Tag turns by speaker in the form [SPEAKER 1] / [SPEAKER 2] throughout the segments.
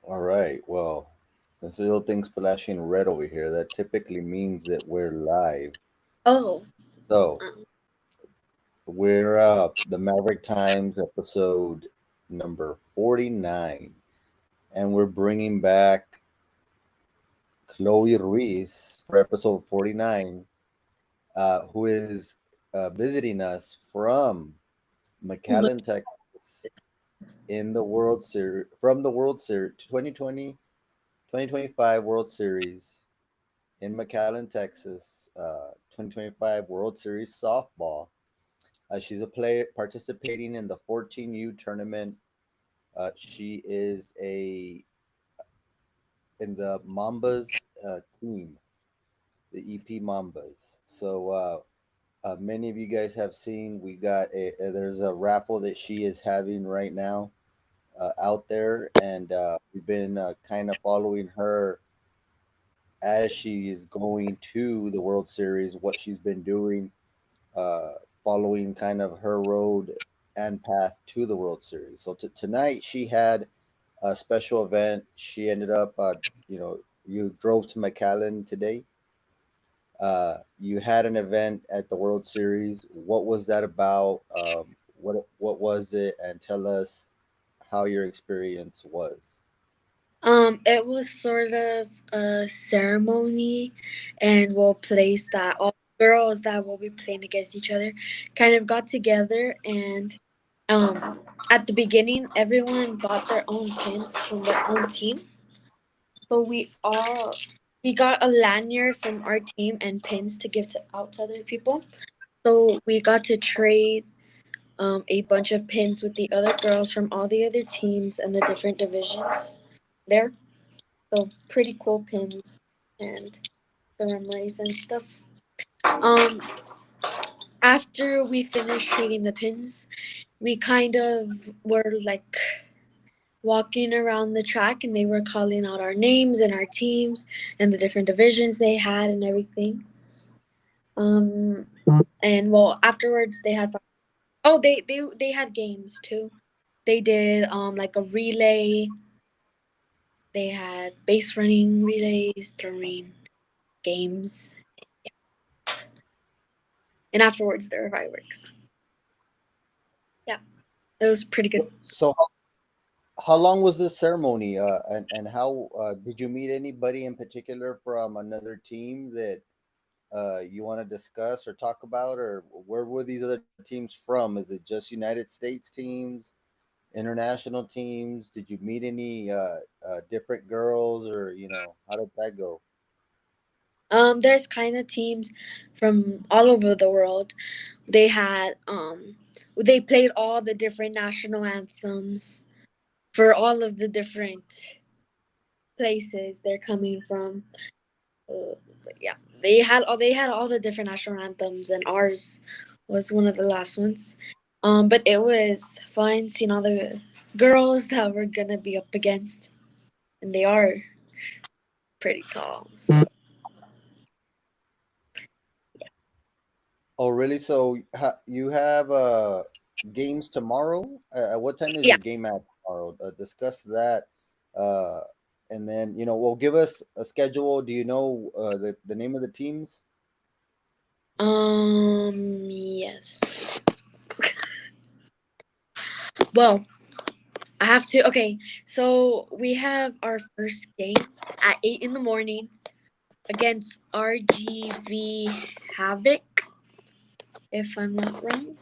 [SPEAKER 1] All right. Well, this little thing's flashing red over here. That typically means that we're live.
[SPEAKER 2] Oh,
[SPEAKER 1] So
[SPEAKER 2] um,
[SPEAKER 1] we're the Maverick Times episode number 49, and we're bringing back Khloe Ruiz for episode 49, who is visiting us from McAllen, Texas, in the World Series from the World Series 2025 World Series in McAllen, Texas, 2025 World Series softball. She's a player participating in the 14U tournament. She is a in the Mambas team, the EP Mambas. So many of you guys have seen we got there's a raffle that she is having right now out there, and we've been kind of following her as she is going to the World Series, what she's been doing, uh, following kind of her road and path to the World Series. So tonight she had a special event. She ended up, you drove to McAllen today. You had an event at the World Series. What was that about? What was it? And tell us how your experience was.
[SPEAKER 2] it was sort of a ceremony, and we'll place that all girls that will be playing against each other kind of got together, and at the beginning, everyone bought their own pins from their own team. So we got a lanyard from our team and pins to give out to other people. So we got to trade a bunch of pins with the other girls from all the other teams and the different divisions there. So pretty cool pins and the memories and stuff. Um, After we finished trading the pins, we kind of were like walking around the track and they were calling out our names and our teams and the different divisions they had and everything. Um, and well, afterwards they had they had games too. They did like a relay. They had base running relays during games, and afterwards there were fireworks. Yeah, it was pretty good.
[SPEAKER 1] So how long was this ceremony? And how did you meet anybody in particular from another team that you want to discuss or talk about, or where were these other teams from? Is it just United States teams, international teams? Did you meet any different girls, or how did that go?
[SPEAKER 2] There's kind of teams from all over the world. They had they played all the different national anthems for all of the different places they're coming from. Uh, yeah, they had all the different national anthems, and ours was one of the last ones. But it was fun seeing all the girls that we're gonna be up against, and they are pretty tall. So
[SPEAKER 1] Oh, really? So you have games tomorrow? What time is
[SPEAKER 2] yeah,
[SPEAKER 1] your game at tomorrow? Discuss that, uh, and then well, give us a schedule. Do you know the name of the teams?
[SPEAKER 2] yes. Well, I have to. Okay, so we have our first game at 8 in the morning against RGV Havoc, if I'm not wrong.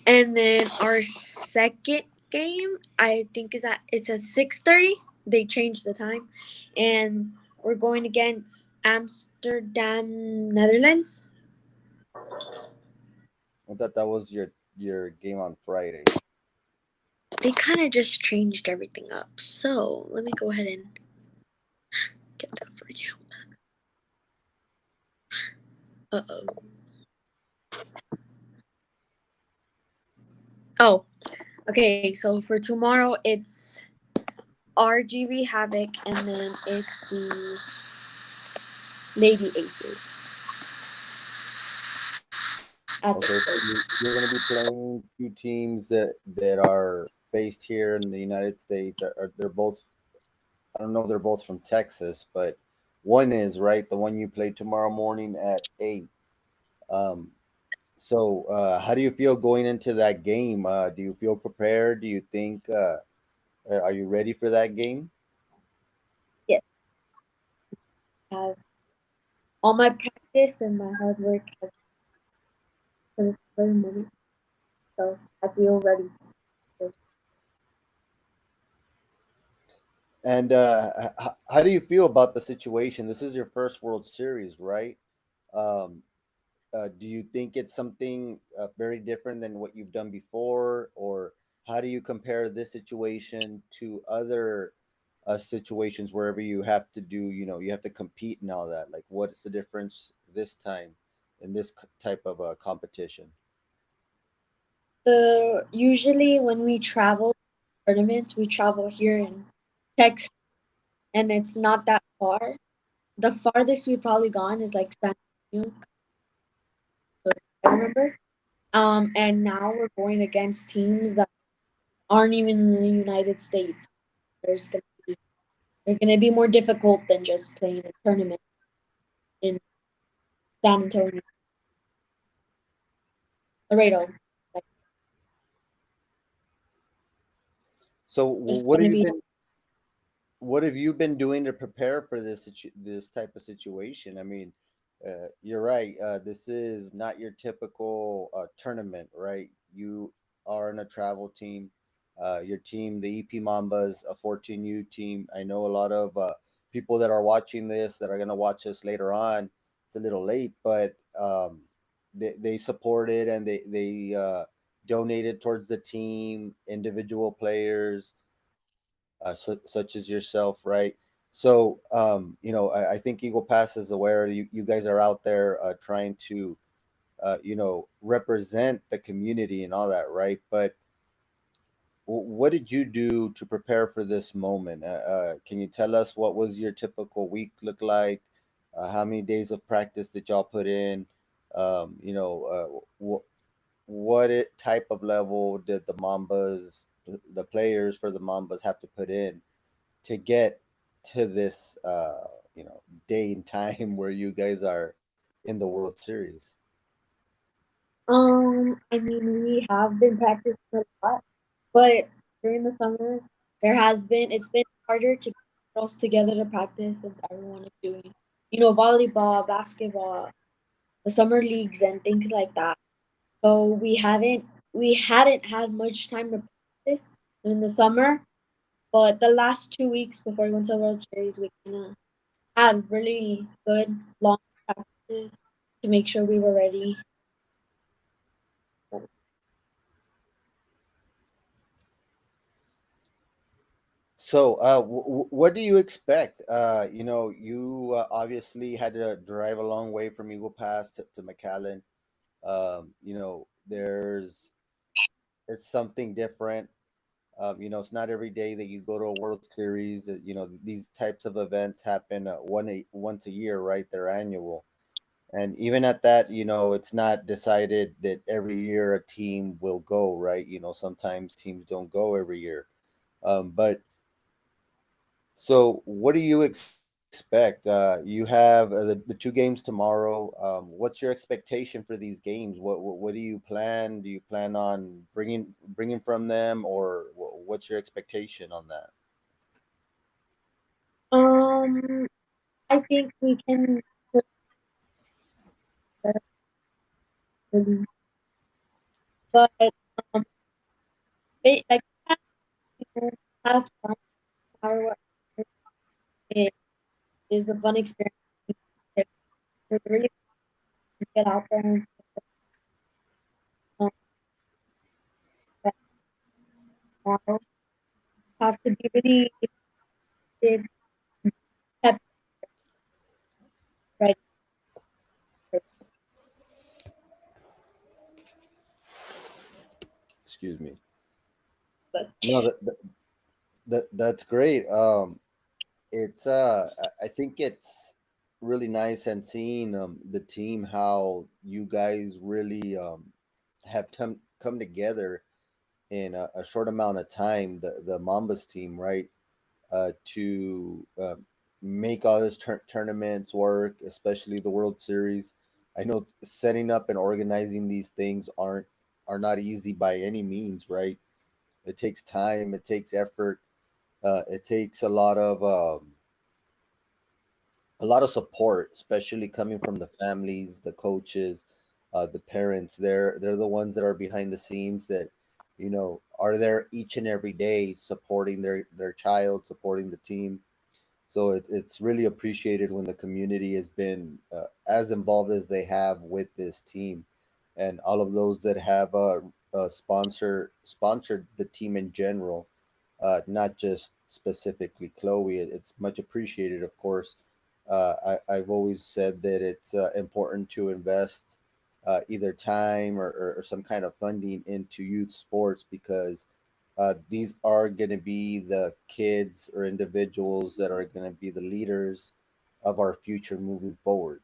[SPEAKER 2] And then our second game, I think it's at 6:30. They changed the time, and we're going against Amsterdam, Netherlands.
[SPEAKER 1] I thought that was your game on Friday.
[SPEAKER 2] They kind of just changed everything up. So let me go ahead and get that for you. Uh oh. Oh, okay. So for tomorrow, it's RGV Havoc, and then it's the Lady Aces at
[SPEAKER 1] Okay, so
[SPEAKER 2] 6:30.
[SPEAKER 1] you're going to be playing two teams that are based here in the United States are they're both. I don't know if they're both from Texas, but one is right. The one you play tomorrow morning at 8. Um, how do you feel going into that game? Do you feel prepared? Do you think are you ready for that game?
[SPEAKER 2] Yes, I have all my practice and my hard work has for this very moment, so I feel ready. So,
[SPEAKER 1] And how do you feel about the situation? This is your first World Series, right? Um, do you think it's something very different than what you've done before, or how do you compare this situation to other situations wherever you have to do, you have to compete and all that? Like, what's the difference this time in this type of competition?
[SPEAKER 2] usually when we travel tournaments, we travel here in Texas, and it's not that far. The farthest we've probably gone is like San Antonio, so I remember. And now we're going against teams that aren't even in the United States. There's gonna be they're gonna be more difficult than just playing a tournament in San Antonio, Laredo. Like
[SPEAKER 1] So,
[SPEAKER 2] there's
[SPEAKER 1] what have
[SPEAKER 2] gonna
[SPEAKER 1] you
[SPEAKER 2] be
[SPEAKER 1] been what have you been doing to prepare for this type of situation? I mean, you're right. This is not your typical tournament, right? You are in a travel team. Your team, the EP Mambas, a 14U team. I know a lot of people that are watching this that are going to watch us later on. It's a little late, but they supported and they donated towards the team, individual players such as yourself, right? So, I think Eagle Pass is aware you guys are out there trying to, represent the community and all that, right? But what did you do to prepare for this moment? Can you tell us what was your typical week look like? How many days of practice did y'all put in? What type of level did the players for the Mambas have to put in to get to this day and time where you guys are in the World Series?
[SPEAKER 2] I mean we have been practicing a lot, but during the summer it's been harder to get girls together to practice since everyone is doing, volleyball, basketball, the summer leagues and things like that. So we hadn't had much time to practice in the summer, but the last 2 weeks before we went to the World Series, we kind of had really good long practices to make sure we were ready.
[SPEAKER 1] So, what do you expect? You obviously had to drive a long way from Eagle Pass to McAllen. There's it's something different. It's not every day that you go to a World Series. These types of events happen once a year, right? They're annual. And even at that, it's not decided that every year a team will go, right? Sometimes teams don't go every year. But so, what do you expect? You have the two games tomorrow. What's your expectation for these games? What do you plan? Do you plan on bringing from them, or what's your expectation on that?
[SPEAKER 2] Um, I think we can put better really, but um, like you know, have fun. No matter what, it is a fun experience. We're really get out there and um, that tomorrow have to be really excited, pep, ready for
[SPEAKER 1] Excuse me.
[SPEAKER 2] this.
[SPEAKER 1] No, that's great. It's I think it's really nice and seeing the team how you guys really have come together in a short amount of time, the Mambas team, right, to make all this tournaments work, especially the World Series. I know setting up and organizing these things are not easy by any means, right? It takes time, it takes effort, it takes a lot of support, especially coming from the families, the coaches, the parents. They're the ones that are behind the scenes that, are there each and every day supporting their child, supporting the team. So it's really appreciated when the community has been as involved as they have with this team, and all of those that have sponsored the team in general, not just specifically Chloe. It's much appreciated, of course. I've always said that it's important to invest either time or some kind of funding into youth sports because these are going to be the kids or individuals that are going to be the leaders of our future moving forward.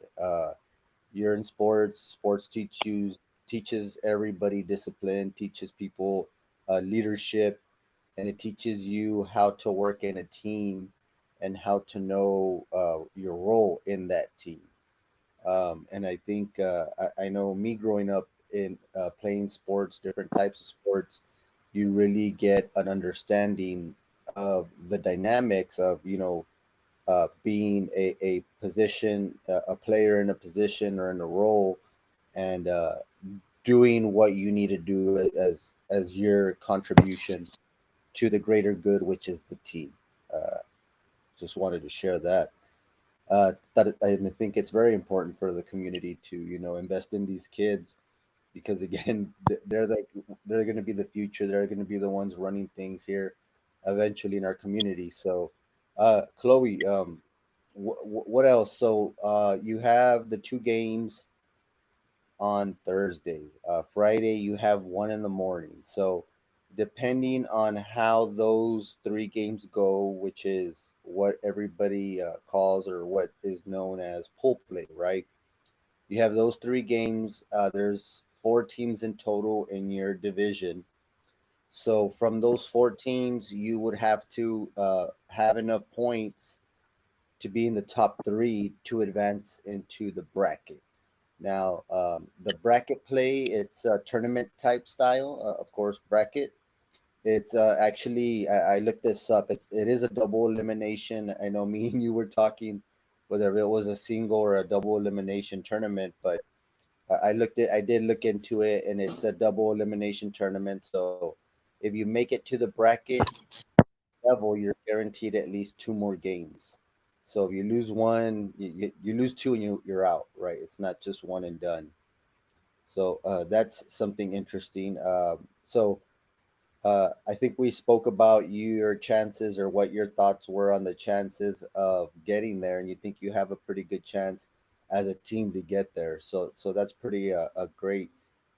[SPEAKER 1] You're in sports. Sports teaches everybody discipline, teaches people leadership, and it teaches you how to work in a team and how to know your role in that team. And I think I know me growing up in playing sports, different types of sports, you really get an understanding of the dynamics of being a position, a player in a position or in a role, and doing what you need to do as your contribution to the greater good, which is the team. Uh, just wanted to share that. That I think it's very important for the community to invest in these kids because again they're going to be the future. They're going to be the ones running things here eventually in our community. So, Chloe, what else? So you have the two games on Thursday. Friday, you have one in the morning. So, depending on how those three games go, which is what everybody calls or what is known as pool play, right? You have those three games. There's four teams in total in your division. So, from those four teams, you would have to have enough points to be in the top three to advance into the bracket. Now, the bracket play, it's a tournament type style, of course, bracket. It's actually, I looked this up. It is a double elimination. I know me and you were talking whether it was a single or a double elimination tournament, but I did look into it, and it's a double elimination tournament. So if you make it to the bracket level, you're guaranteed at least two more games. So if you lose one, you lose two and you're out, right? It's not just one and done. So that's something interesting. I think we spoke about your chances or what your thoughts were on the chances of getting there, and you think you have a pretty good chance as a team to get there. So that's pretty a great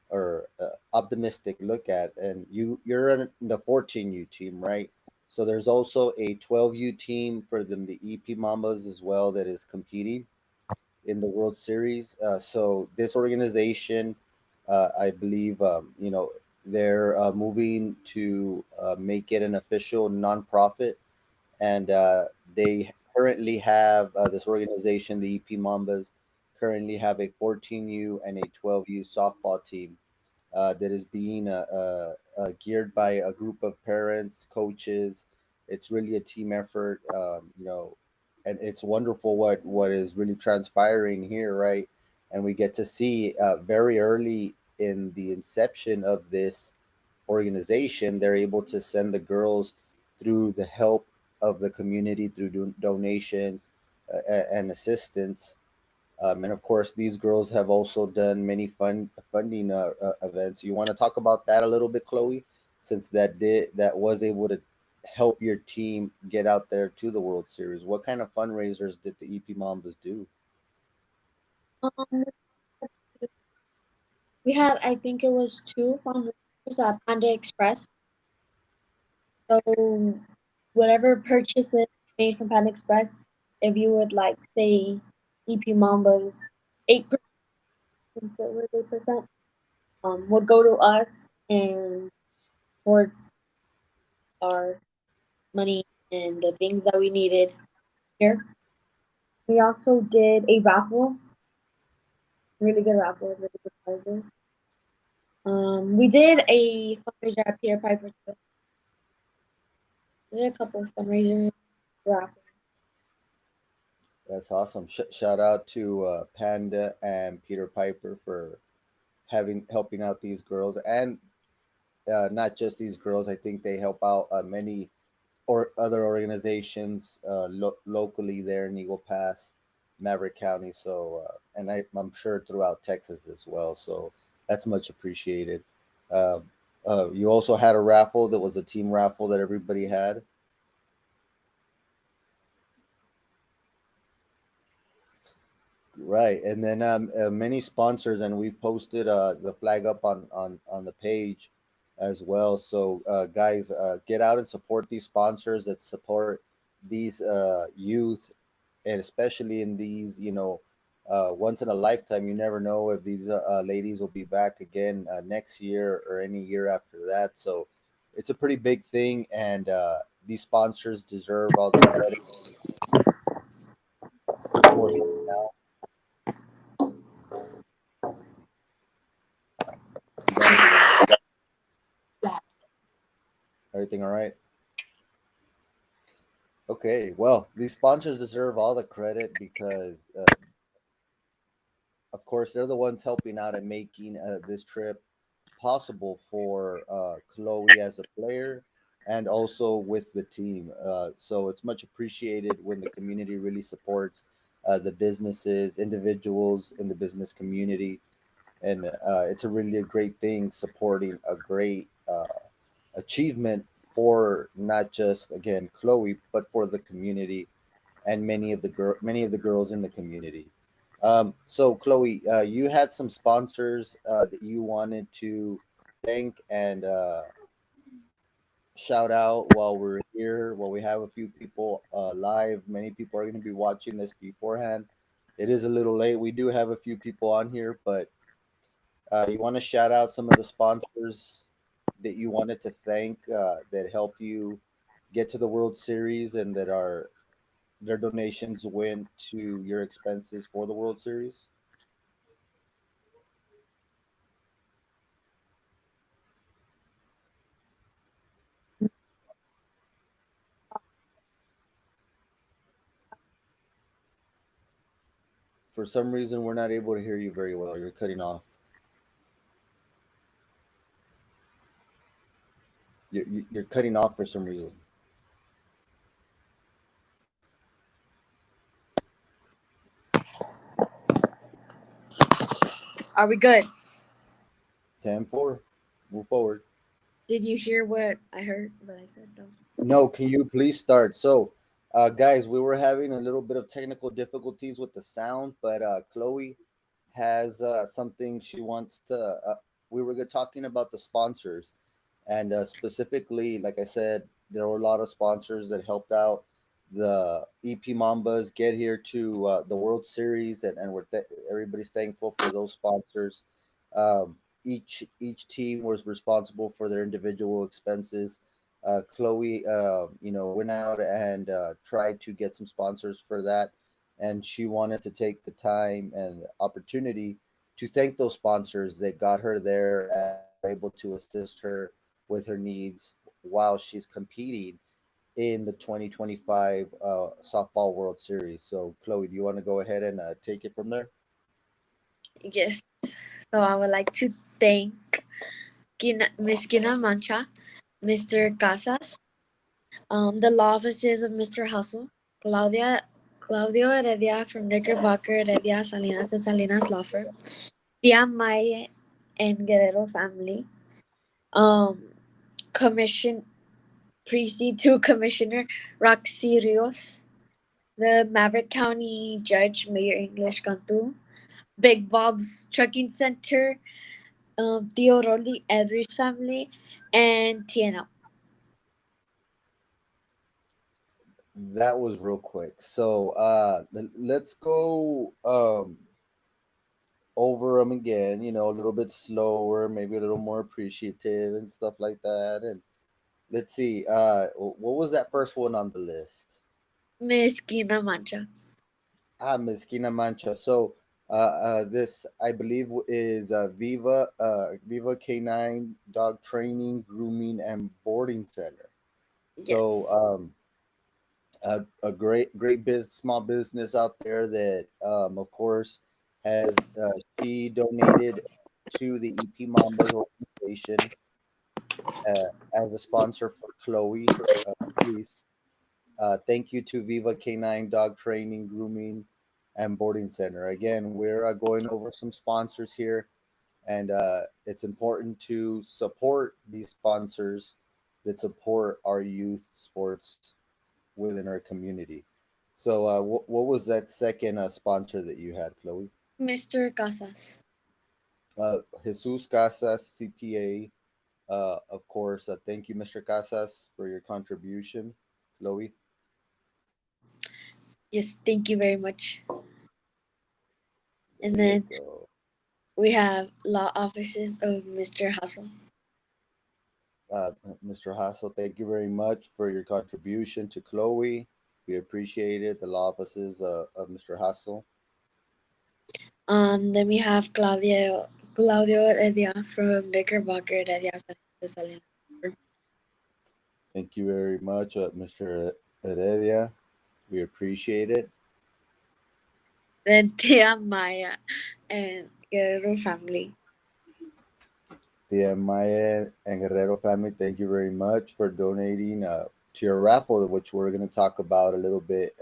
[SPEAKER 1] or optimistic look at. And you're in the 14U team, right? So there's also a 12U team for them, the EP Mambas as well, that is competing in the World Series. So this organization, I believe, they're moving to make it an official nonprofit, and they currently have this organization, the EP Mambas, currently have a 14U and a 12U softball team that is being geared by a group of parents, coaches. It's really a team effort, and it's wonderful what is really transpiring here, right? And we get to see very early in the inception of this organization, they're able to send the girls through the help of the community through donations and assistance, and of course, these girls have also done many funding events. You want to talk about that a little bit, Chloe, since that was able to help your team get out there to the World Series. What kind of fundraisers did the EP Mambas do?
[SPEAKER 2] Um, we had, I think it was two fundraisers at Panda Express. So whatever purchases made from Panda Express, if you would like, say, EP Mamba's 8%, would go to us, and towards our money and the things that we needed here. We also did a raffle, really good raffle with really good prizes. We did a fundraiser at Peter Piper too. We did a couple of fundraisers raffle.
[SPEAKER 1] That's awesome. Shout out to Panda and Peter Piper for having helping out these girls, and not just these girls. I think they help out many or other organizations locally there in Eagle Pass, Maverick County. So, I'm sure throughout Texas as well. So that's much appreciated. Um you also had a raffle that was a team raffle that everybody had. Right, and then many sponsors, and we've posted the flag up on the page as well. So, guys, get out and support these sponsors that support these youth, and especially in these, once in a lifetime. You never know if these ladies will be back again next year or any year after that. So, it's a pretty big thing, and these sponsors deserve all the credit for helping out. You got it? Everything all right? Okay, well, these sponsors deserve all the credit because, of course, they're the ones helping out and making this trip possible for Chloe as a player and also with the team. So it's much appreciated when the community really supports the businesses, individuals in the business community. And it's a really a great thing supporting a great achievement for not just, again, Chloe, but for the community and many of the girls in the community. So Chloe, you had some sponsors that you wanted to thank and shout out while we're here. While we have a few people live, many people are going to be watching this beforehand. It is a little late. We do have a few people on here, but you want to shout out some of the sponsors that you wanted to thank that helped you get to the World Series and that are their donations went to your expenses for the World Series? For some reason, we're not able to hear you very well. You're cutting off. You're cutting off for some reason.
[SPEAKER 2] Are we good?
[SPEAKER 1] 10-4. Move forward.
[SPEAKER 2] Did you hear what I heard? What I said though.
[SPEAKER 1] No, can you please start? So, guys, we were having a little bit of technical difficulties with the sound, but Chloe has something she wants to. We were talking about the sponsors, and specifically, like I said, there were a lot of sponsors that helped out the EP Mambas get here to the World Series, and everybody's thankful for those sponsors. Each team was responsible for their individual expenses. Chloe, went out and tried to get some sponsors for that, and she wanted to take the time and opportunity to thank those sponsors that got her there and were able to assist her with her needs while she's competing in the 2025 softball World Series. So, Chloe, do you want to go ahead and take it from there?
[SPEAKER 2] Yes. So I would like to thank Miss Gina Mancha, Mr. Casas, the law offices of Mr. Hustle, Claudio Heredia from Knickerbocker Heredia Salinas and Salinas Law Firm, Tia May and Guerrero family, um, Commission Precinct 2 Commissioner Roxy Rios, the Maverick County Judge Mayor English Cantu, Big Bob's Trucking Center, Theo Rolly Edry's family, and TNL.
[SPEAKER 1] That was real quick. So let's go. over them again, a little bit slower, maybe a little more appreciative and stuff like that. And let's see, what was that first one on the list?
[SPEAKER 2] Mezquina Mancha.
[SPEAKER 1] Ah, Miss Kina Mancha. So, this I believe is Viva Canine Dog Training, Grooming, and Boarding Center. So,
[SPEAKER 2] Yes.
[SPEAKER 1] a great business, small business out there that, of course, has she donated to the EP Mambas organization as a sponsor for Chloe Ruiz. Thank you to Viva Canine Dog Training, Grooming, and Boarding Center. Again, we're going over some sponsors here, and it's important to support these sponsors that support our youth sports within our community. So, what was that second sponsor that you had, Chloe?
[SPEAKER 2] Mr. Casas.
[SPEAKER 1] Jesus Casas, CPA. Of course, thank you, Mr. Casas, for your contribution, Chloe.
[SPEAKER 2] Yes, thank you very much.
[SPEAKER 1] There
[SPEAKER 2] And
[SPEAKER 1] you
[SPEAKER 2] then
[SPEAKER 1] go.
[SPEAKER 2] we have law offices of Mr. Hassel.
[SPEAKER 1] Uh, Mr. Hassel, thank you very much for your contribution to Chloe. We appreciate it. The law offices of Mr. Hassel.
[SPEAKER 2] Then we have Claudio Heredia from Knickerbocker Heredia Salinas.
[SPEAKER 1] Thank you very much, Mr. Heredia. We appreciate it.
[SPEAKER 2] Then Tia Maya and Guerrero family.
[SPEAKER 1] The Maya and Guerrero family, thank you very much for donating to your raffle, which we're going to talk about a little bit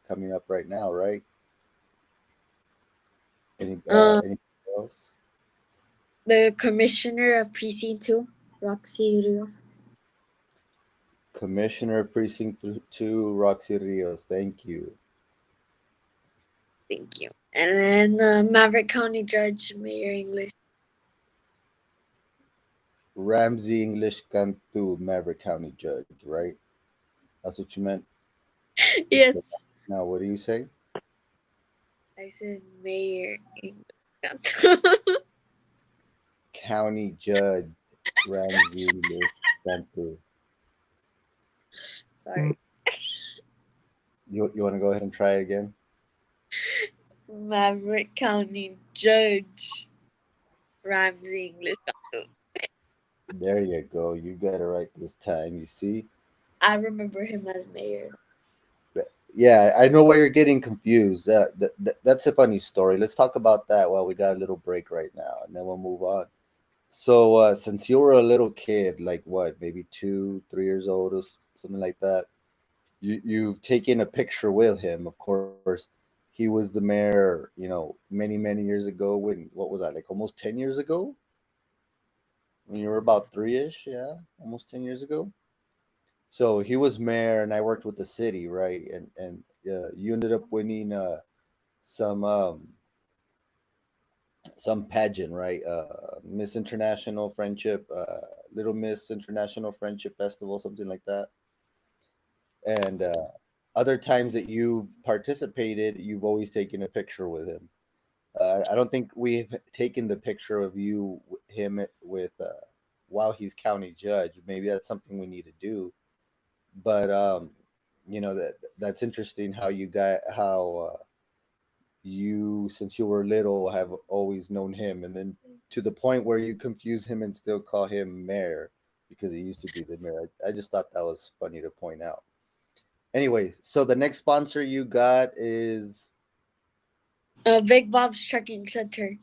[SPEAKER 1] coming up right now, right?
[SPEAKER 2] Um,
[SPEAKER 1] Anything else?
[SPEAKER 2] the commissioner of Precinct 2, Roxy Rios.
[SPEAKER 1] Commissioner of Precinct 2, Roxy Rios, thank you.
[SPEAKER 2] Thank you. And then Maverick County Judge, Mayor English.
[SPEAKER 1] Ramsey English Cantu, Maverick County Judge, right? That's what you meant. You said
[SPEAKER 2] Yes,
[SPEAKER 1] that. Now, what do you say?
[SPEAKER 2] I said Mayor English.
[SPEAKER 1] County Judge Ramsey English Cantu.
[SPEAKER 2] Sorry.
[SPEAKER 1] You want to go ahead and try again?
[SPEAKER 2] Maverick County Judge, Ramsey English.
[SPEAKER 1] There you go. You got it right this time. You see?
[SPEAKER 2] I remember him as mayor.
[SPEAKER 1] Yeah, I know why you're getting confused. That's a funny story. Let's talk about that while we got a little break right now, and then we'll move on. So, since you were a little kid, like what, maybe 2, 3 years old, or something like that, you've taken a picture with him. Of course, he was the mayor, many years ago. When what was that? Like almost 10 years ago, when you were about three-ish. Yeah, almost 10 years ago. So he was mayor, and I worked with the city, right? And you ended up winning some some pageant, right? Miss International Friendship, Little Miss International Friendship Festival, something like that. And other times that you've participated, you've always taken a picture with him. I don't think we've taken the picture of him with while he's county judge. Maybe that's something we need to do. But that's interesting how you got how you, since you were little, have always known him, and then to the point where you confuse him and still call him mayor because he used to be the mayor. I just thought that was funny to point out. Anyways, so the next sponsor you got is
[SPEAKER 2] Big Bob's Trucking Center.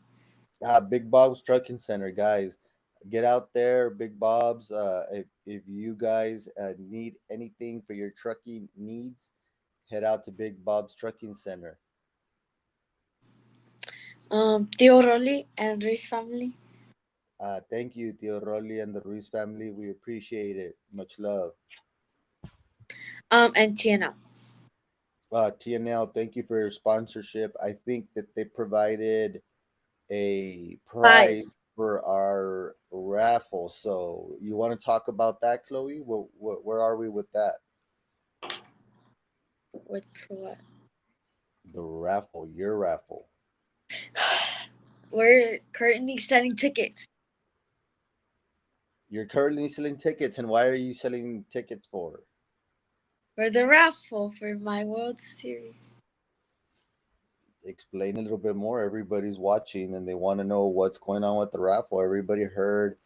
[SPEAKER 1] Big Bob's Trucking Center, guys. Get out there, Big Bob's. If you guys need anything for your trucking needs, head out to Big Bob's Trucking Center.
[SPEAKER 2] Theo Rolly and Ruiz family.
[SPEAKER 1] Thank you, Tio Rolly and the Ruiz family. We appreciate it. Much love.
[SPEAKER 2] And TNL.
[SPEAKER 1] TNL, thank you for your sponsorship. I think that they provided a prize
[SPEAKER 2] Five.
[SPEAKER 1] for our raffle. So you want to talk about that, Chloe? Where are we with that?
[SPEAKER 2] With what?
[SPEAKER 1] The raffle, your raffle.
[SPEAKER 2] We're currently selling tickets
[SPEAKER 1] You're currently selling tickets, and why are you selling tickets for?
[SPEAKER 2] for the raffle for my World Series.
[SPEAKER 1] Explain a little bit more. Everybody's watching and they want to know what's going on with the raffle. Everybody heard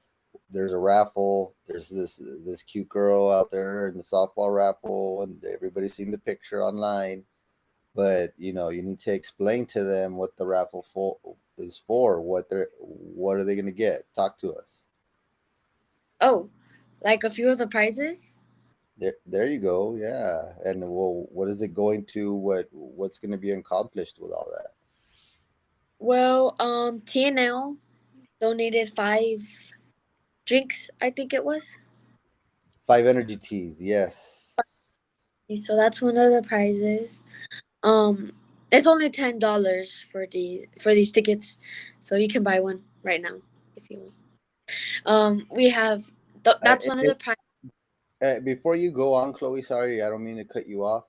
[SPEAKER 1] there's a raffle. There's this cute girl out there in the softball raffle, and everybody's seen the picture online. But you need to explain to them what the raffle is for. What are they going to get? Talk to us.
[SPEAKER 2] Oh, like a few of the prizes?
[SPEAKER 1] There you go. Yeah, and well, what is it going to? What's going to be accomplished with all that?
[SPEAKER 2] Well, TNL donated 5 drinks, I think it was.
[SPEAKER 1] 5 energy teas. Yes.
[SPEAKER 2] So that's one of the prizes. Um, it's only $10 for these tickets, so you can buy one right now if you want. We have that's one of the prizes.
[SPEAKER 1] Before you go on, Chloe, sorry, I don't mean to cut you off.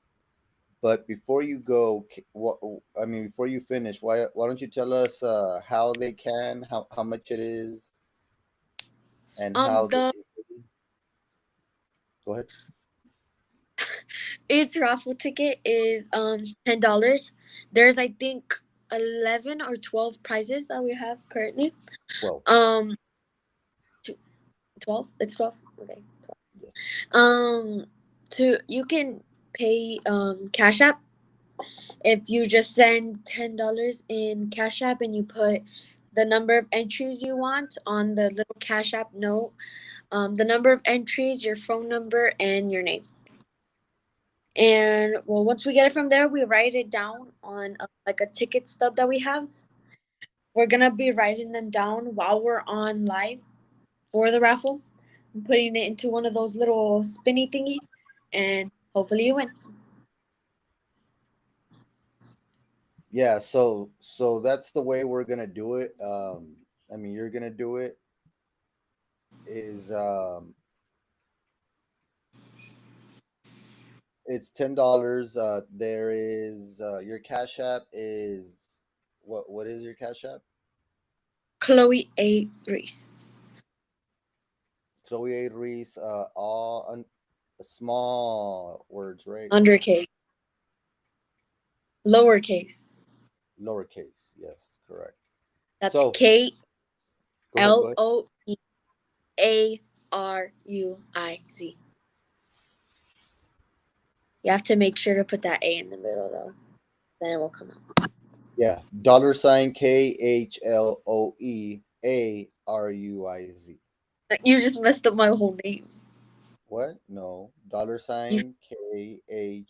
[SPEAKER 1] But before you go, what I mean, before you finish, why don't you tell us how they can, how much it is, and how they
[SPEAKER 2] The
[SPEAKER 1] go ahead.
[SPEAKER 2] each raffle ticket is $10. There's I think 11 or 12 prizes that we have currently.
[SPEAKER 1] 12.
[SPEAKER 2] Um, 12. It's 12. Okay, 12.
[SPEAKER 1] Yes.
[SPEAKER 2] To you can pay Cash App if you just send $10 in Cash App and you put the number of entries you want on the little Cash App note, the number of entries, your phone number, and your name. And well, once we get it from there, we write it down on like a ticket stub that we have. We're gonna be writing them down while we're on live for the raffle, and putting it into one of those little spinny thingies, and hopefully you win.
[SPEAKER 1] Yeah, so that's the way we're gonna do it. I mean, you're gonna do it is it's $10. There is your Cash App is what is your Cash App?
[SPEAKER 2] Chloe A. Reese.
[SPEAKER 1] Chloe Reese, small words, right?
[SPEAKER 2] Undercase. Lowercase.
[SPEAKER 1] Lowercase, yes, correct.
[SPEAKER 2] That's
[SPEAKER 1] So
[SPEAKER 2] K
[SPEAKER 1] go ahead, go
[SPEAKER 2] L
[SPEAKER 1] ahead.
[SPEAKER 2] O E ARUIZ. You have to make sure to put that A in the middle though. Then it will come out.
[SPEAKER 1] Yeah, $ KHLOEARUIZ.
[SPEAKER 2] You just messed up my whole name.
[SPEAKER 1] What? No,
[SPEAKER 2] You A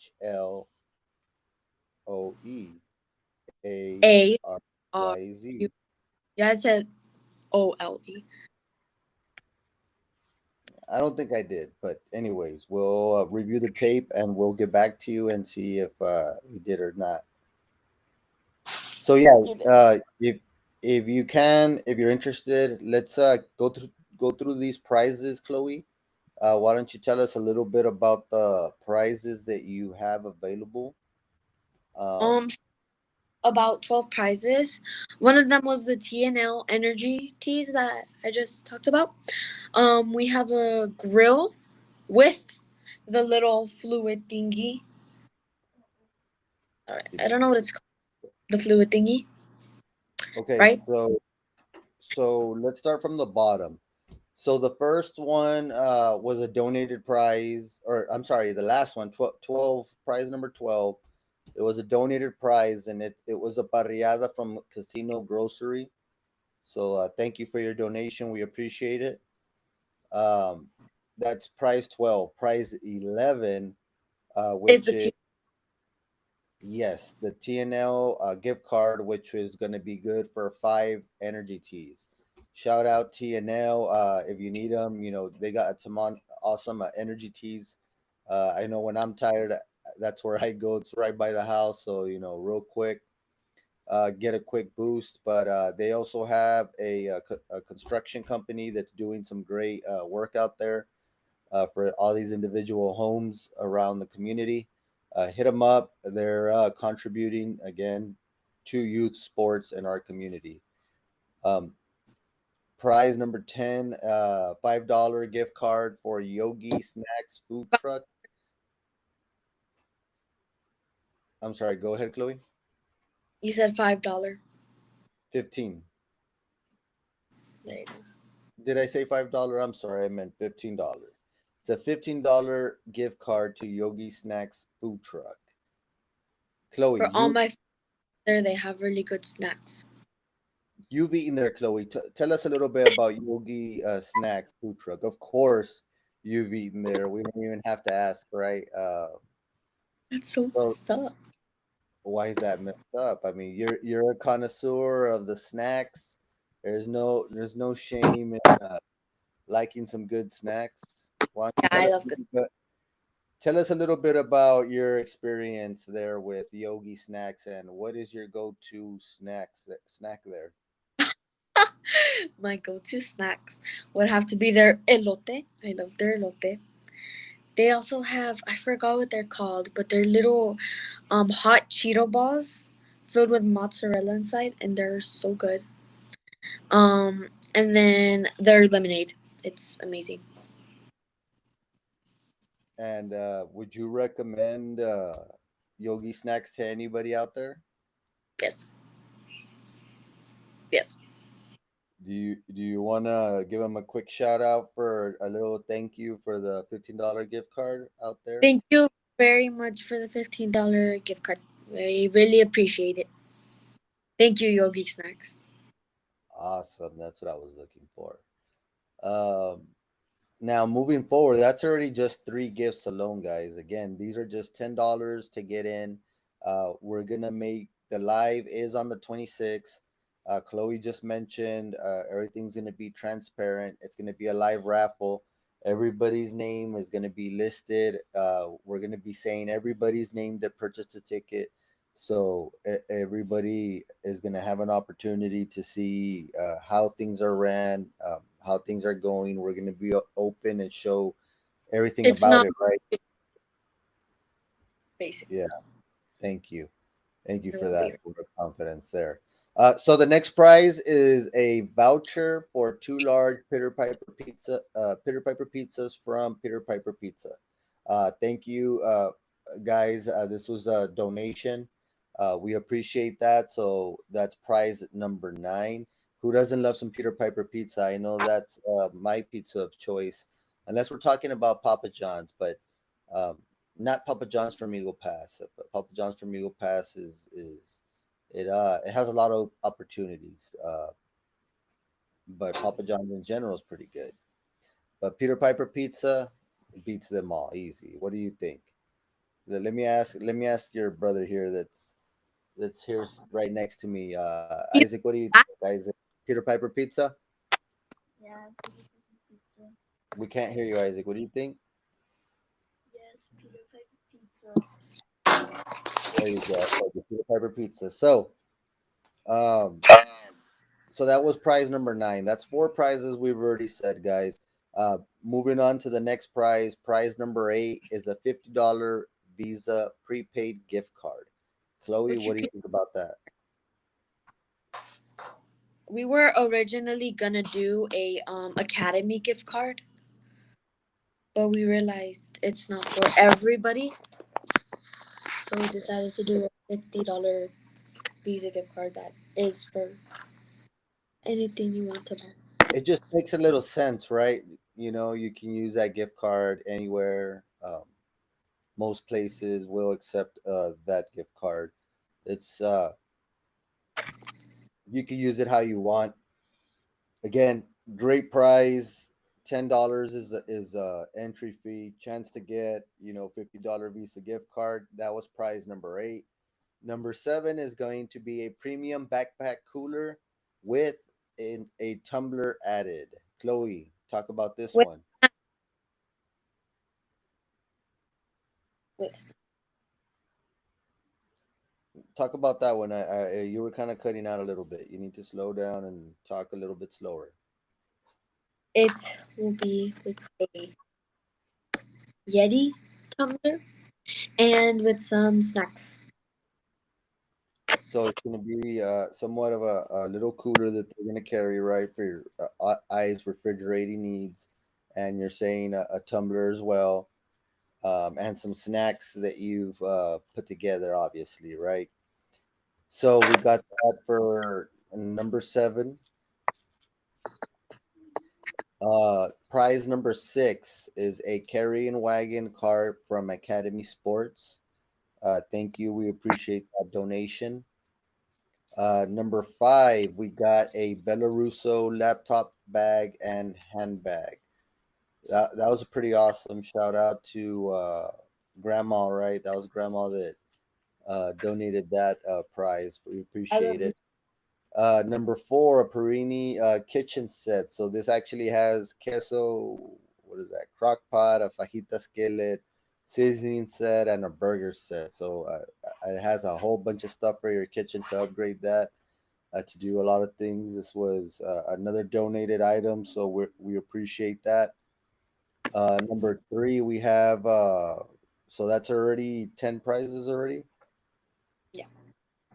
[SPEAKER 2] R U.
[SPEAKER 1] KHLOEARUIZ.
[SPEAKER 2] You guys said OLE.
[SPEAKER 1] I don't think I did, but anyways, we'll review the tape and we'll get back to you and see if we did or not. So yeah,
[SPEAKER 2] You did.
[SPEAKER 1] if you can, if you're interested, let's go through these prizes, Chloe. Why don't you tell us a little bit about the prizes that you have available? Um,
[SPEAKER 2] Um, about 12 prizes. One of them was the TNL energy teas that I just talked about. We have a grill with the little fluid thingy. All right,
[SPEAKER 1] did
[SPEAKER 2] I
[SPEAKER 1] you
[SPEAKER 2] don't know
[SPEAKER 1] say?
[SPEAKER 2] what it's called. The fluid thingy,
[SPEAKER 1] Okay,
[SPEAKER 2] right?
[SPEAKER 1] so let's start from the bottom. So the first one was a donated prize, or I'm sorry, the last one, 12, prize number 12. It was a donated prize, and it was a parrillada from Casino Grocery. So thank you for your donation. We appreciate it. Um, that's prize 12. Prize 11,
[SPEAKER 2] Is
[SPEAKER 1] which
[SPEAKER 2] the
[SPEAKER 1] is,
[SPEAKER 2] tea.
[SPEAKER 1] yes, the TNL gift card, which is going to be good for 5 energy teas. Shout out TNL. If you need them, they got some awesome energy teas. I know when I'm tired, that's where I go. It's right by the house. So, real quick, get a quick boost. But they also have a construction company that's doing some great work out there for all these individual homes around the community. Hit them up. They're contributing again to youth sports in our community. Um, Prize number 10, $5 gift card for Yogi Snacks food truck. I'm sorry, go ahead, Chloe.
[SPEAKER 2] You said $5.
[SPEAKER 1] 15.
[SPEAKER 2] There you go.
[SPEAKER 1] Did I say $5? I'm sorry, I meant $15. It's a $15 gift card to Yogi Snacks food truck. Chloe,
[SPEAKER 2] For all my friends there, they have really good snacks.
[SPEAKER 1] you've eaten there, Chloe. Tell us a little bit about Yogi Snacks food truck. Of course, you've eaten there. We don't even have to ask, right?
[SPEAKER 2] That's so
[SPEAKER 1] So
[SPEAKER 2] messed up.
[SPEAKER 1] why is that messed up? I mean, you're a connoisseur of the snacks. There's no shame in liking some good snacks. Why don't you
[SPEAKER 2] Yeah, I love good.
[SPEAKER 1] tell us a little bit about your experience there with Yogi Snacks and what is your go-to snack there?
[SPEAKER 2] My go-to snacks would have to be their elote. I love their elote. They also have, I forgot what they're called, but they're little hot Cheeto balls filled with mozzarella inside, and they're so good. And then their lemonade. It's amazing.
[SPEAKER 1] And would you recommend Yogi Snacks to anybody out there?
[SPEAKER 2] Yes. Yes.
[SPEAKER 1] Do you want to give them a quick shout out for a little thank you for the $15 gift card out there?
[SPEAKER 2] Thank you very much for the $15 gift card. I really appreciate it. Thank you, Yogi Snacks.
[SPEAKER 1] Awesome, that's what I was looking for. Um, Now, moving forward, that's already just three gifts alone, guys. Again, these are just $10 to get in. We're gonna make the live is on the 26th. Chloe just mentioned everything's gonna be transparent. It's gonna be a live raffle. Everybody's name is gonna be listed. We're gonna be saying everybody's name that purchased a ticket. So everybody is going to have an opportunity to see how things are ran, how things are going. We're going to be open and show everything
[SPEAKER 2] It's
[SPEAKER 1] about
[SPEAKER 2] not
[SPEAKER 1] it, right?
[SPEAKER 2] basic.
[SPEAKER 1] Yeah. Thank you. Thank you
[SPEAKER 2] It
[SPEAKER 1] for
[SPEAKER 2] won't be.
[SPEAKER 1] that for the confidence there. So the next prize is a voucher for two large Pitter Piper pizzas from Pitter Piper Pizza. Thank you, guys. This was a donation. We appreciate that. So that's prize number 9. Who doesn't love some Peter Piper pizza? I know that's my pizza of choice, unless we're talking about Papa John's, but um, not Papa John's from Eagle Pass. But Papa John's from Eagle Pass it has a lot of opportunities. But Papa John's in general is pretty good. But Peter Piper Pizza beats them all easy. What do you think? Let me ask your brother here that's here right next to me.
[SPEAKER 2] You,
[SPEAKER 1] Isaac, what do you think? Isaac, Peter Piper Pizza?
[SPEAKER 3] Yeah, Peter Piper pizza.
[SPEAKER 1] We can't hear you, Isaac. What do you think?
[SPEAKER 3] Yes, Peter Piper pizza.
[SPEAKER 1] There you go. Okay, Peter Piper Pizza. Um, so that was prize number 9. That's 4 prizes we've already said, guys. Moving on to the next prize. Prize number 8 is a $50 Visa prepaid gift card. Chloe,
[SPEAKER 2] but you
[SPEAKER 1] what do you
[SPEAKER 2] can.
[SPEAKER 1] think about that?
[SPEAKER 2] We were originally gonna do a Academy gift card, but we realized it's not for everybody, so we decided to do a $50 Visa gift card that is for anything you want to buy.
[SPEAKER 1] It just makes a little sense, right? You can use that gift card anywhere. Most places will accept that gift card. It's You can use it how you want. Again, great prize. $10 is entry fee. Chance to get $50 Visa gift card. That was prize number 8. Number 7 is going to be a premium backpack cooler with a tumbler added. Chloe, talk about this
[SPEAKER 2] With,
[SPEAKER 1] one.
[SPEAKER 2] with
[SPEAKER 1] Talk about that one. You were kind of cutting out a little bit. You need to slow down and talk a little bit slower.
[SPEAKER 2] it will be with a Yeti tumbler and with some snacks.
[SPEAKER 1] So it's going to be somewhat of a little cooler that they're going to carry, right, for your ice refrigerating needs. And you're saying a tumbler as well, and some snacks that you've put together, obviously, right? So we got that for number 7. Prize number 6 is a carrying wagon cart from Academy Sports. Thank you. We appreciate that donation. Number 5, we got a Belaruso laptop bag and handbag. That was a pretty awesome shout out to Grandma, right? That was Grandma that donated that prize. We
[SPEAKER 2] I
[SPEAKER 1] appreciate
[SPEAKER 2] love
[SPEAKER 1] it. Number 4, a Perini kitchen set. So this actually has queso, what is that? Crock pot, a fajita skillet, seasoning set, and a burger set. So it has a whole bunch of stuff for your kitchen to upgrade that, to do a lot of things. This was another donated item, so we appreciate that. Number 3, we have so that's already 10 prizes already.
[SPEAKER 2] yeah.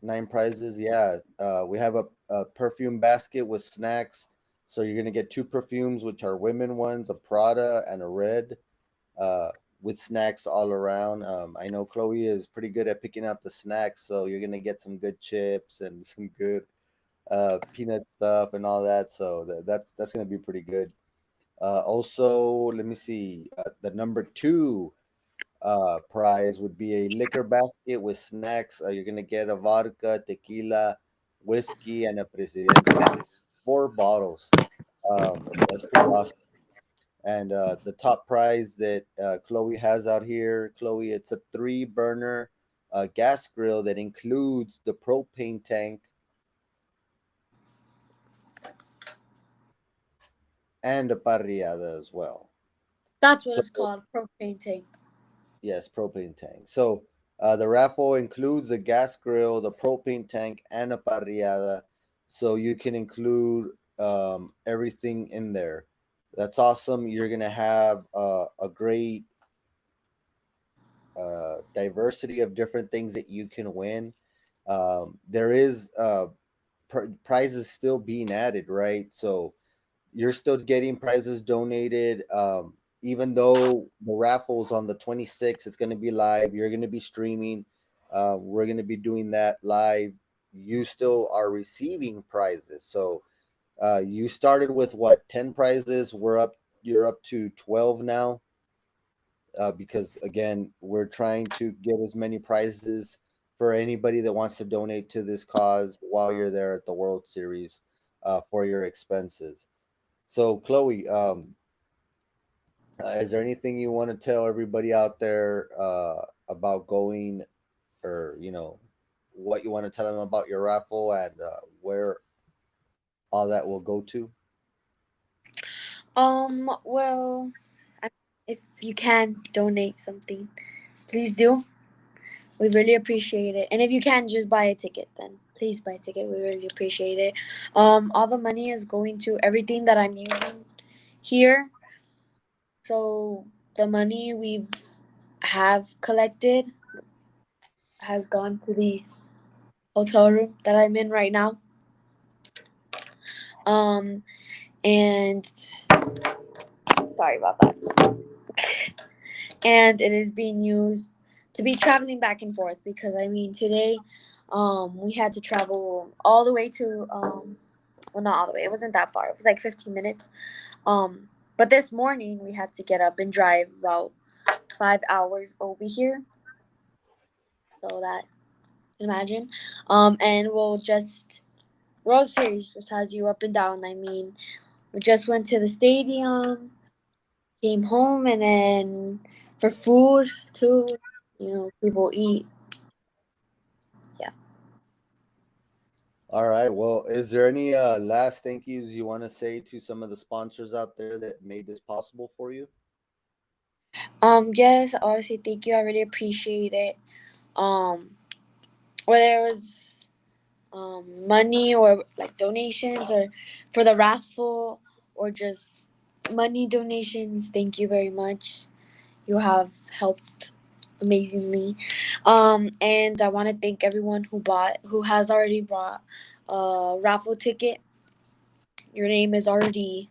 [SPEAKER 1] 9 prizes, yeah. We have a perfume basket with snacks. So you're gonna get 2 perfumes, which are women ones, a Prada and a Red, uh, with snacks all around. I know Chloe is pretty good at picking out the snacks, so you're gonna get some good chips and some good peanut stuff and all that. So that's gonna be pretty good. Also, let me see. The number 2 prize would be a liquor basket with snacks. You're gonna get a vodka, tequila, whiskey, and a Presidente. So 4 bottles. That's pretty awesome. And the top prize that Chloe has out here, Chloe, it's a 3 burner gas grill that includes the propane tank and a parrillada as well.
[SPEAKER 2] That's what
[SPEAKER 1] So
[SPEAKER 2] it's called, propane tank.
[SPEAKER 1] yes, propane tank. So the raffle includes a gas grill, the propane tank, and a parrillada. So you can include everything in there. That's awesome. You're gonna have a great diversity of different things that you can win. There is prizes still being added, right? So you're still getting prizes donated. Even though the raffles on the 26th, it's going to be live. You're going to be streaming. We're going to be doing that live. You still are receiving prizes. So you started with what, 10 prizes? You're up to 12 now. Because again, we're trying to get as many prizes for anybody that wants to donate to this cause while you're there at the World Series, for your expenses. So, Chloe, is there anything you want to tell everybody out there about going, or what you want to tell them about your raffle and where all that will go to?
[SPEAKER 2] Well, I- if you can donate something, please do. We really appreciate it. And if you can, just buy a ticket. Then please buy a ticket. We really appreciate it. All the money is going to everything that I'm using here. So the money we have collected has gone to the hotel room that I'm in right now. Um, and sorry about that. And it is being used to be traveling back and forth because I mean today, we had to travel all the way to well, not all the way. It wasn't that far. It was like 15 minutes. But this morning we had to get up and drive about 5 hours over here. So that, imagine. And we'll just World Series just has you up and down. I mean, we just went to the stadium, came home, and then for food too. People eat. Yeah.
[SPEAKER 1] All right. Well, is there any last thank yous you want to say to some of the sponsors out there that made this possible for you?
[SPEAKER 2] Yes, honestly, thank you. I really appreciate it. Um, whether it was money or like donations or for the raffle or just money donations, thank you very much. You have helped. amazingly. And I want to thank everyone who has already bought a raffle ticket. Your name is already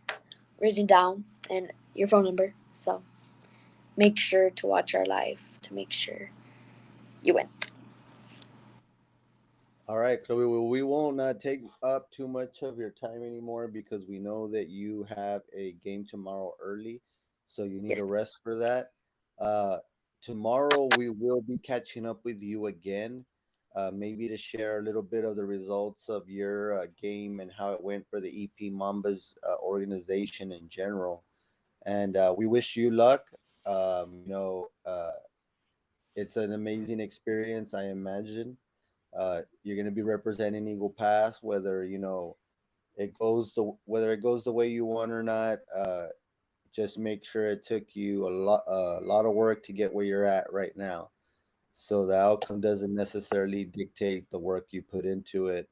[SPEAKER 2] written down and your phone number. So make sure to watch our live to make sure you win.
[SPEAKER 1] All right, Chloe. Well, we won't take up too much of your time anymore because we know that you have a game tomorrow early, so you need
[SPEAKER 2] Yes.
[SPEAKER 1] a rest for that. Uh, Tomorrow we will be catching up with you again, maybe to share a little bit of the results of your game and how it went for the EP Mambas organization in general. And we wish you luck. It's an amazing experience, I imagine. You're going to be representing Eagle Pass, whether whether it goes the way you want or not. Just make sure it took you a lot of work to get where you're at right now. So the outcome doesn't necessarily dictate the work you put into it,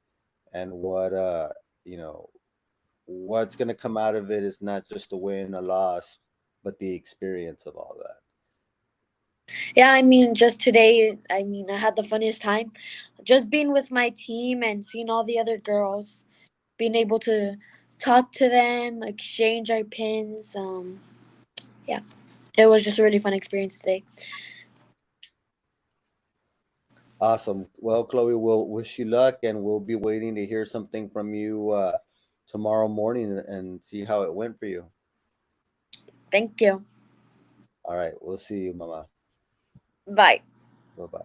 [SPEAKER 1] and you know what's going to come out of it is not just a win, a loss, but the experience of all that.
[SPEAKER 2] Yeah, I mean, just today, I mean, I had the funniest time just being with my team and seeing all the other girls, being able to talk to them, exchange our pins. Yeah, it was just a really fun experience today.
[SPEAKER 1] Awesome. Well, Chloe, we'll wish you luck, and we'll be waiting to hear something from you tomorrow morning and see how it went for you.
[SPEAKER 2] Thank you.
[SPEAKER 1] All right. We'll see you, Mama.
[SPEAKER 2] Bye.
[SPEAKER 1] Bye bye.